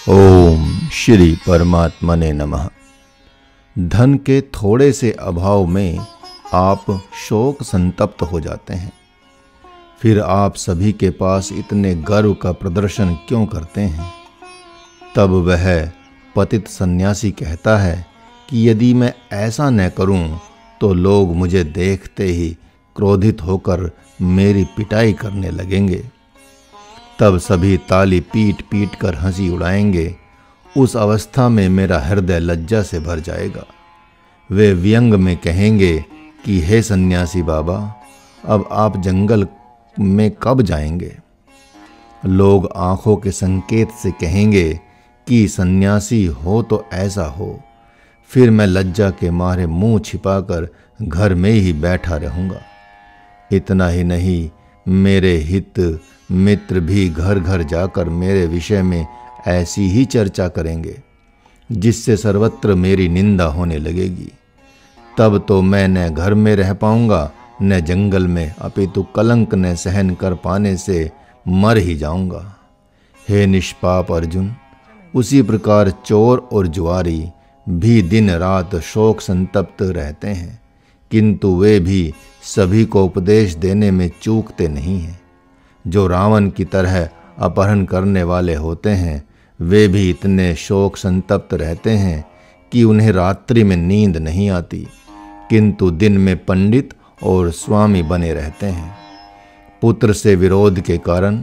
ओम श्री परमात्मने नमः। धन के थोड़े से अभाव में आप शोक संतप्त हो जाते हैं, फिर आप सभी के पास इतने गर्व का प्रदर्शन क्यों करते हैं? तब वह पतित सन्यासी कहता है कि यदि मैं ऐसा न करूं तो लोग मुझे देखते ही क्रोधित होकर मेरी पिटाई करने लगेंगे। तब सभी ताली पीट पीट कर हंसी उड़ाएंगे। उस अवस्था में मेरा हृदय लज्जा से भर जाएगा। वे व्यंग में कहेंगे कि हे सन्यासी बाबा, अब आप जंगल में कब जाएंगे? लोग आंखों के संकेत से कहेंगे कि सन्यासी हो तो ऐसा हो। फिर मैं लज्जा के मारे मुंह छिपाकर घर में ही बैठा रहूंगा। इतना ही नहीं, मेरे हित मित्र भी घर घर जाकर मेरे विषय में ऐसी ही चर्चा करेंगे, जिससे सर्वत्र मेरी निंदा होने लगेगी। तब तो मैं न घर में रह पाऊंगा न जंगल में, अपितु कलंक न सहन कर पाने से मर ही जाऊंगा। हे निष्पाप अर्जुन, उसी प्रकार चोर और जुआरी भी दिन रात शोक संतप्त रहते हैं, किंतु वे भी सभी को उपदेश देने में चूकते नहीं हैं। जो रावण की तरह अपहरण करने वाले होते हैं, वे भी इतने शोक संतप्त रहते हैं कि उन्हें रात्रि में नींद नहीं आती, किंतु दिन में पंडित और स्वामी बने रहते हैं। पुत्र से विरोध के कारण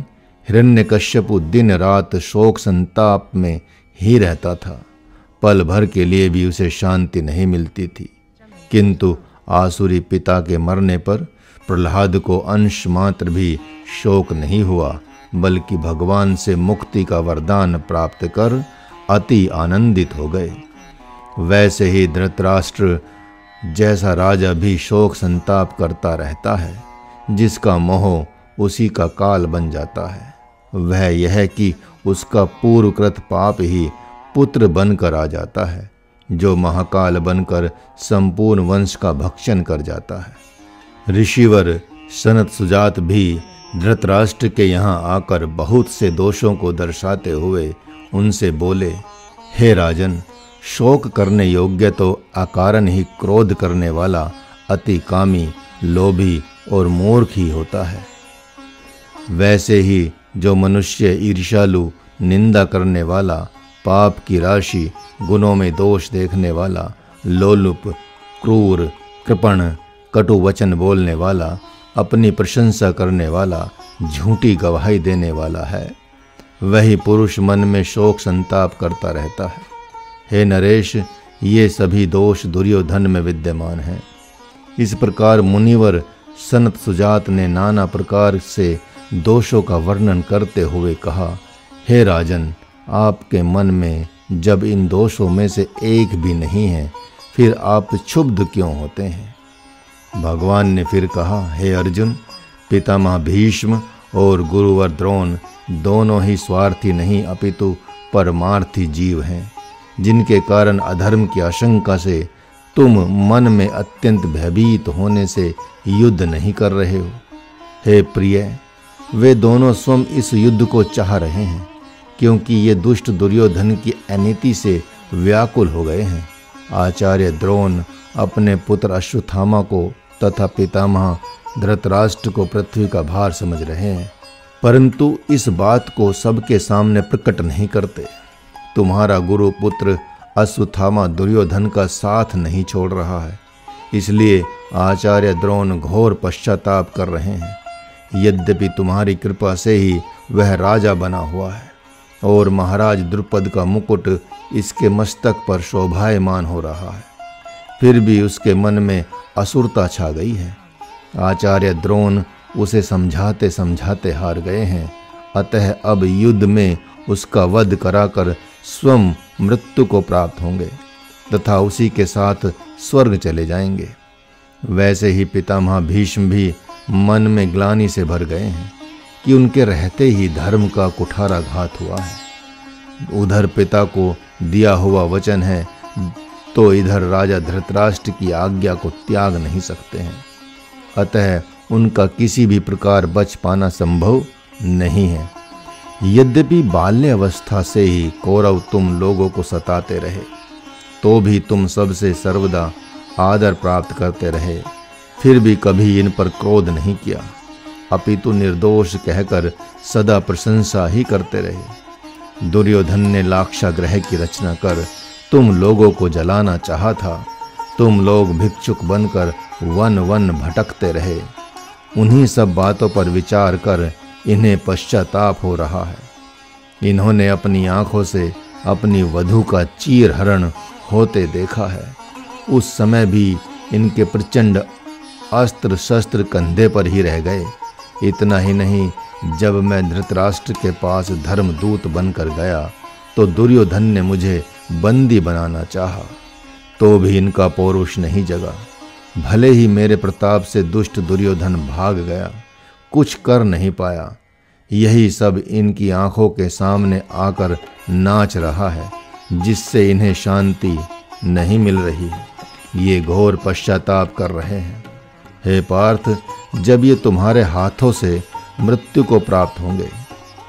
हिरण्यकश्यपु दिन रात शोक संताप में ही रहता था। पल भर के लिए भी उसे शांति नहीं मिलती थी, किंतु आसुरी पिता के मरने पर प्रहलाद को अंश मात्र भी शोक नहीं हुआ, बल्कि भगवान से मुक्ति का वरदान प्राप्त कर अति आनंदित हो गए। वैसे ही धृतराष्ट्र जैसा राजा भी शोक संताप करता रहता है, जिसका मोह उसी का काल बन जाता है। वह यह कि उसका पूर्वकृत पाप ही पुत्र बनकर आ जाता है, जो महाकाल बनकर संपूर्ण वंश का भक्षण कर जाता है। ऋषिवर सनत सुजात भी धृतराष्ट्र के यहाँ आकर बहुत से दोषों को दर्शाते हुए उनसे बोले, हे राजन, शोक करने योग्य तो अकारण ही क्रोध करने वाला अति कामी, लोभी और मूर्ख ही होता है। वैसे ही जो मनुष्य ईर्ष्यालु, निंदा करने वाला, पाप की राशि, गुणों में दोष देखने वाला, लोलुप, क्रूर, कृपण, कटु वचन बोलने वाला, अपनी प्रशंसा करने वाला, झूठी गवाही देने वाला है, वही पुरुष मन में शोक संताप करता रहता है। हे नरेश, ये सभी दोष दुर्योधन में विद्यमान हैं। इस प्रकार मुनिवर सनत सुजात ने नाना प्रकार से दोषों का वर्णन करते हुए कहा, हे राजन, आपके मन में जब इन दोषों में से एक भी नहीं है, फिर आप क्षुब्ध क्यों होते हैं? भगवान ने फिर कहा, हे अर्जुन, पितामह भीष्म और गुरुवर द्रोण दोनों ही स्वार्थी नहीं अपितु परमार्थी जीव हैं, जिनके कारण अधर्म की आशंका से तुम मन में अत्यंत भयभीत होने से युद्ध नहीं कर रहे हो। हे प्रिय, वे दोनों स्वयं इस युद्ध को चाह रहे हैं, क्योंकि ये दुष्ट दुर्योधन की अनीति से व्याकुल हो गए हैं। आचार्य द्रोण अपने पुत्र अश्वत्थामा को तथा पितामह धृतराष्ट्र को पृथ्वी का भार समझ रहे हैं, परंतु इस बात को सबके सामने प्रकट नहीं करते। तुम्हारा गुरु पुत्र अश्वत्थामा दुर्योधन का साथ नहीं छोड़ रहा है, इसलिए आचार्य द्रोण घोर पश्चाताप कर रहे हैं। यद्यपि तुम्हारी कृपा से ही वह राजा बना हुआ है और महाराज द्रुपद का मुकुट इसके मस्तक पर शोभायमान हो रहा है, फिर भी उसके मन में असुरता छा गई है। आचार्य द्रोण उसे समझाते समझाते हार गए हैं, अतः अब युद्ध में उसका वध कराकर स्वयं मृत्यु को प्राप्त होंगे तथा उसी के साथ स्वर्ग चले जाएंगे। वैसे ही पितामह भीष्म भी मन में ग्लानि से भर गए हैं कि उनके रहते ही धर्म का कुठाराघात हुआ है। उधर पिता को दिया हुआ वचन है, तो इधर राजा धृतराष्ट्र की आज्ञा को त्याग नहीं सकते हैं, अतः उनका किसी भी प्रकार बच पाना संभव नहीं है। यद्यपि बाल्य अवस्था से ही कौरव तुम लोगों को सताते रहे, तो भी तुम सबसे सर्वदा आदर प्राप्त करते रहे, फिर भी कभी इन पर क्रोध नहीं किया, अपितु निर्दोष कहकर सदा प्रशंसा ही करते रहे। दुर्योधन ने लाक्षागृह की रचना कर तुम लोगों को जलाना चाहा था। तुम लोग भिक्षुक बनकर वन वन भटकते रहे। उन्हीं सब बातों पर विचार कर इन्हें पश्चाताप हो रहा है। इन्होंने अपनी आंखों से अपनी वधू का चीरहरण होते देखा है। उस समय भी इनके प्रचंड अस्त्र शस्त्र कंधे पर ही रह गए। इतना ही नहीं, जब मैं धृतराष्ट्र के पास धर्मदूत बनकर गया तो दुर्योधन ने मुझे बंदी बनाना चाहा, तो भी इनका पौरुष नहीं जगा। भले ही मेरे प्रताप से दुष्ट दुर्योधन भाग गया, कुछ कर नहीं पाया। यही सब इनकी आंखों के सामने आकर नाच रहा है, जिससे इन्हें शांति नहीं मिल रही। ये घोर पश्चाताप कर रहे हैं। हे पार्थ, जब ये तुम्हारे हाथों से मृत्यु को प्राप्त होंगे,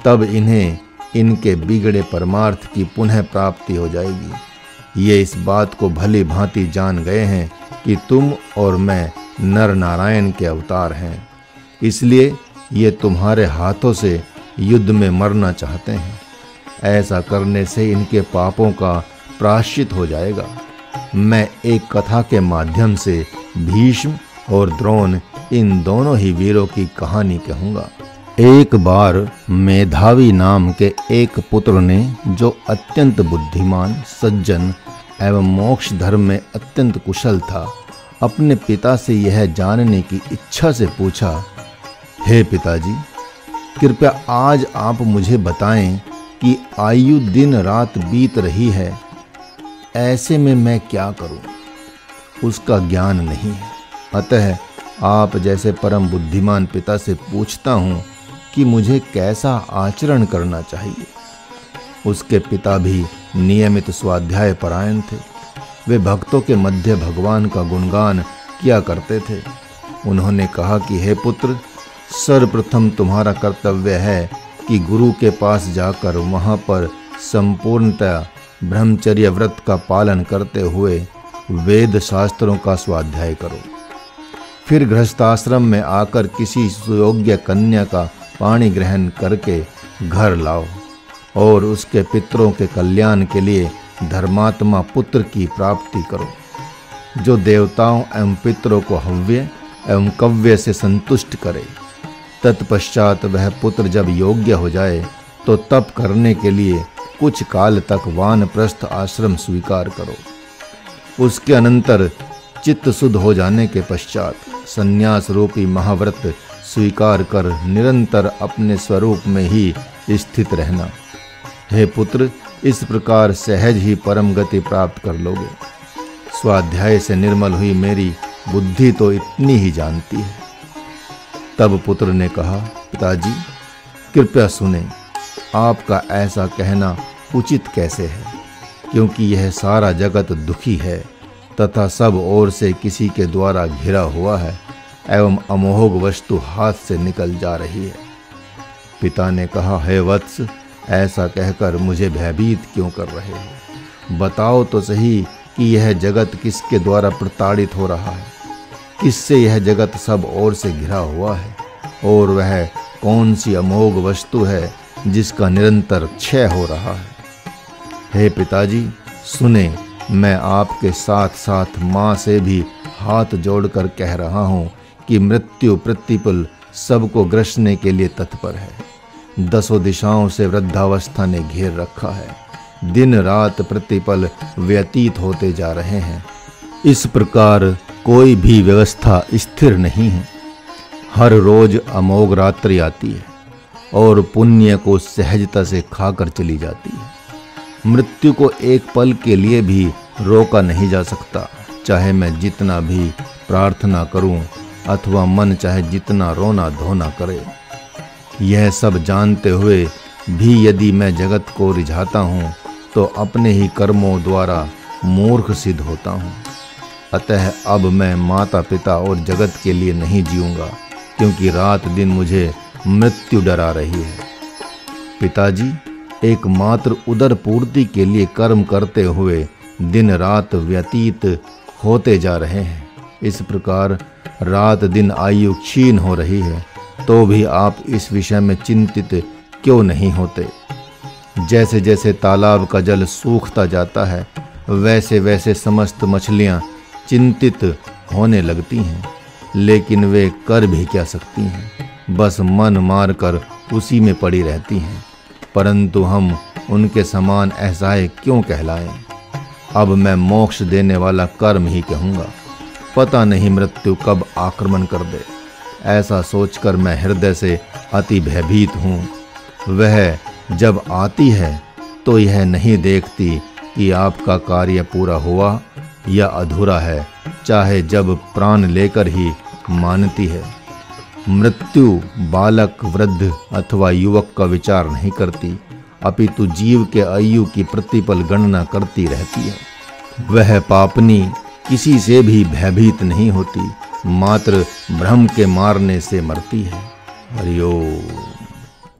तब इन्हें इनके बिगड़े परमार्थ की पुनः प्राप्ति हो जाएगी। ये इस बात को भली भांति जान गए हैं कि तुम और मैं नर नारायण के अवतार हैं, इसलिए ये तुम्हारे हाथों से युद्ध में मरना चाहते हैं। ऐसा करने से इनके पापों का प्रायश्चित हो जाएगा। मैं एक कथा के माध्यम से भीष्म और द्रोण इन दोनों ही वीरों की कहानी कहूँगा। एक बार मेधावी नाम के एक पुत्र ने, जो अत्यंत बुद्धिमान, सज्जन एवं मोक्ष धर्म में अत्यंत कुशल था, अपने पिता से यह जानने की इच्छा से पूछा, हे पिताजी, कृपया आज आप मुझे बताएं कि आयु दिन रात बीत रही है, ऐसे में मैं क्या करूं? उसका ज्ञान नहीं है। अतः आप जैसे परम बुद्धिमान पिता से पूछता हूं कि मुझे कैसा आचरण करना चाहिए। उसके पिता भी नियमित स्वाध्याय परायण थे। वे भक्तों के मध्य भगवान का गुणगान किया करते थे। उन्होंने कहा कि हे पुत्र, सर्वप्रथम तुम्हारा कर्तव्य है कि गुरु के पास जाकर वहाँ पर संपूर्णतया ब्रह्मचर्य व्रत का पालन करते हुए वेद शास्त्रों का स्वाध्याय करो। फिर गृहस्थाश्रम में आकर किसी सुयोग्य कन्या का पाणी ग्रहण करके घर लाओ और उसके पितरों के कल्याण के लिए धर्मात्मा पुत्र की प्राप्ति करो, जो देवताओं एवं पितरों को हव्य एवं कव्य से संतुष्ट करे। तत्पश्चात वह पुत्र जब योग्य हो जाए तो तप करने के लिए कुछ काल तक वानप्रस्थ आश्रम स्वीकार करो। उसके अनंतर चित्त शुद्ध हो जाने के पश्चात संन्यास रूपी महाव्रत स्वीकार कर निरंतर अपने स्वरूप में ही स्थित रहना। हे पुत्र, इस प्रकार सहज ही परम गति प्राप्त कर लोगे। स्वाध्याय से निर्मल हुई मेरी बुद्धि तो इतनी ही जानती है। तब पुत्र ने कहा, पिताजी कृपया सुने, आपका ऐसा कहना उचित कैसे है, क्योंकि यह सारा जगत दुखी है तथा सब ओर से किसी के द्वारा घिरा हुआ है एवं अमोघ वस्तु हाथ से निकल जा रही है। पिता ने कहा, हे वत्स, ऐसा कहकर मुझे भयभीत क्यों कर रहे हो? बताओ तो सही कि यह जगत किसके द्वारा प्रताड़ित हो रहा है, किससे यह जगत सब ओर से घिरा हुआ है, और वह कौन सी अमोघ वस्तु है जिसका निरंतर क्षय हो रहा है। हे पिताजी सुने, मैं आपके साथ साथ माँ से भी हाथ जोड़कर कह रहा हूँ कि मृत्यु प्रतिपल सबको ग्रसने के लिए तत्पर है। दसों दिशाओं से वृद्धावस्था ने घेर रखा है। दिन रात प्रतिपल व्यतीत होते जा रहे हैं। इस प्रकार कोई भी व्यवस्था स्थिर नहीं है। हर रोज अमोघ रात्रि आती है और पुण्य को सहजता से खाकर चली जाती है। मृत्यु को एक पल के लिए भी रोका नहीं जा सकता, चाहे मैं जितना भी प्रार्थना करूं अथवा मन चाहे जितना रोना धोना करे। यह सब जानते हुए भी यदि मैं जगत को रिझाता हूं तो अपने ही कर्मों द्वारा मूर्ख सिद्ध होता हूं। अतः अब मैं माता पिता और जगत के लिए नहीं जीऊंगा, क्योंकि रात दिन मुझे मृत्यु डरा रही है। पिताजी एकमात्र उदर पूर्ति के लिए कर्म करते हुए दिन रात व्यतीत होते जा रहे हैं। इस प्रकार रात दिन आयु क्षीण हो रही है, तो भी आप इस विषय में चिंतित क्यों नहीं होते? जैसे जैसे तालाब का जल सूखता जाता है, वैसे वैसे समस्त मछलियां चिंतित होने लगती हैं, लेकिन वे कर भी क्या सकती हैं? बस मन मार कर उसी में पड़ी रहती हैं। परंतु हम उनके समान असहाय क्यों कहलाएं? अब मैं मोक्ष देने वाला कर्म ही कहूँगा। पता नहीं मृत्यु कब आक्रमण कर दे, ऐसा सोचकर मैं हृदय से अति भयभीत हूँ। वह जब आती है तो यह नहीं देखती कि आपका कार्य पूरा हुआ या अधूरा है, चाहे जब प्राण लेकर ही मानती है। मृत्यु बालक, वृद्ध अथवा युवक का विचार नहीं करती, अपितु जीव के आयु की प्रतिपल गणना करती रहती है। वह पापनी किसी से भी भयभीत नहीं होती, मात्र भ्रम के मारने से मरती है। हरि ओम।